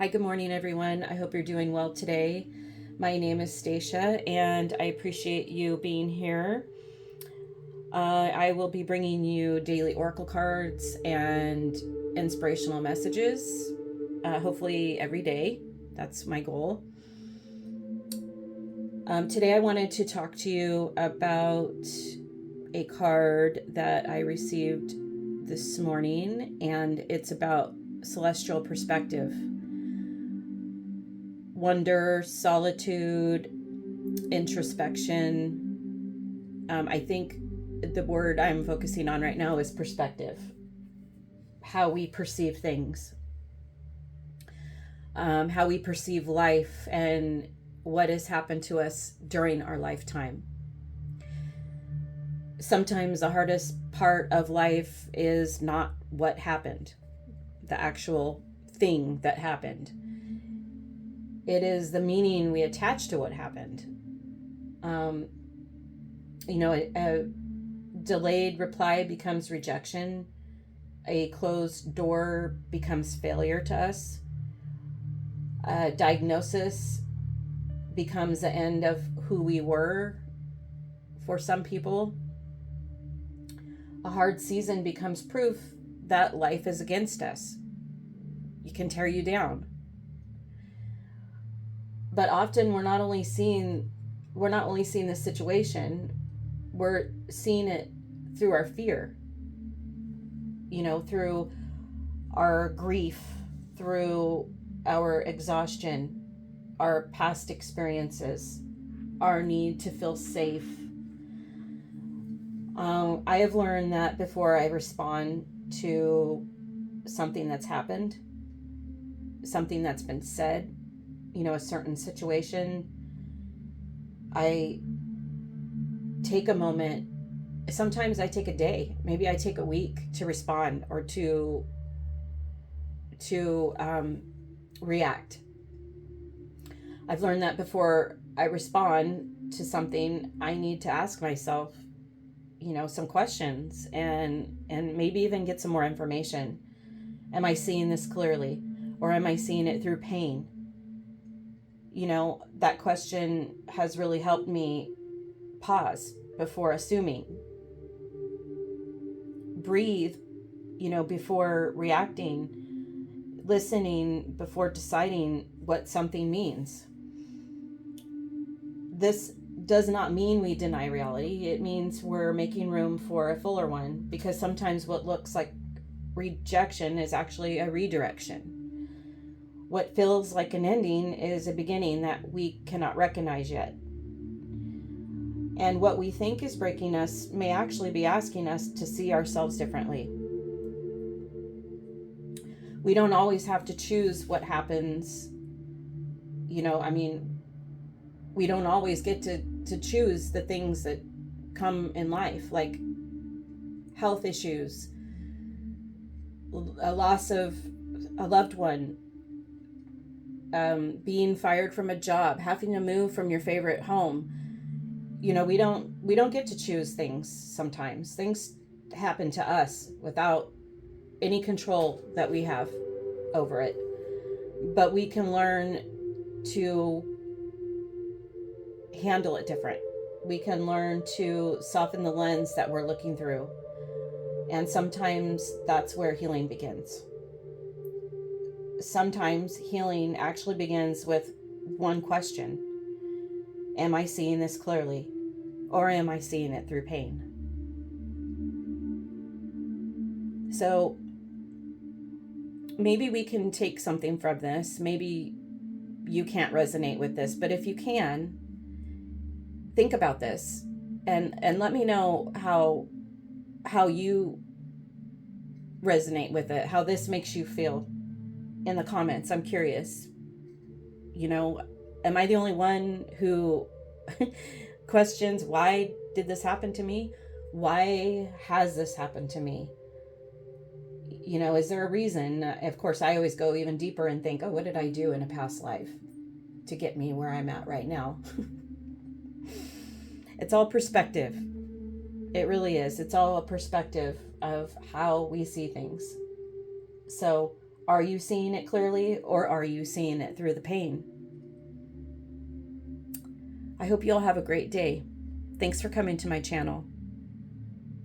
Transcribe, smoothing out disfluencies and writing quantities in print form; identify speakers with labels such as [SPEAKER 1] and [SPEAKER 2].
[SPEAKER 1] Hi, good morning, everyone. I hope you're doing well today. My name is Stacia, and I appreciate you being here. I will be bringing you daily oracle cards and inspirational messages, hopefully every day. That's my goal. Today, I wanted to talk to you about a card that I received this morning, and it's about celestial perspective, wonder, solitude, introspection. I think the word I'm focusing on right now is perspective, how we perceive things, how we perceive life, and what has happened to us during our lifetime. Sometimes the hardest part of life is not what happened, the actual thing that happened. It is the meaning we attach to what happened. Um, a delayed reply becomes rejection. A closed door becomes failure to us. A diagnosis becomes the end of who we were for some people. A hard season becomes proof that life is against us. It can tear you down. But often we're not only seeing this situation, we're seeing it through our fear, through our grief, through our exhaustion, our past experiences, our need to feel safe. I have learned that before I respond to something that's happened, something that's been said, a certain situation, I take a moment. Sometimes I take a day, maybe I take a week to respond or to react. I've learned that before I respond to something, I need to ask myself, some questions and maybe even get some more information. Am I seeing this clearly, or am I seeing it through pain? That question has really helped me pause before assuming, breathe, before reacting, listening before deciding what something means. This does not mean we deny reality. It means we're making room for a fuller one, because sometimes what looks like rejection is actually a redirection. What feels like an ending is a beginning that we cannot recognize yet. And what we think is breaking us may actually be asking us to see ourselves differently. We don't always have to choose what happens. We don't always get to choose the things that come in life, like health issues, a loss of a loved one, being fired from a job, having to move from your favorite home. We don't get to choose things. Sometimes things happen to us without any control that we have over it. But we can learn to handle it different. We can learn to soften the lens that we're looking through. And sometimes that's where healing begins. Sometimes healing actually begins with one question: am I seeing this clearly, or am I seeing it through pain? So maybe we can take something from this. Maybe you can't resonate with this, but if you can, think about this and let me know how you resonate with it, how this makes you feel in the comments. I'm curious. Am I the only one who questions, why did this happen to me? Why has this happened to me? Is there a reason? Of course, I always go even deeper and think, oh, what did I do in a past life to get me where I'm at right now? It's all perspective. It really is. It's all a perspective of how we see things. So Are you seeing it clearly, or are you seeing it through the pain? I hope you all have a great day. Thanks for coming to my channel.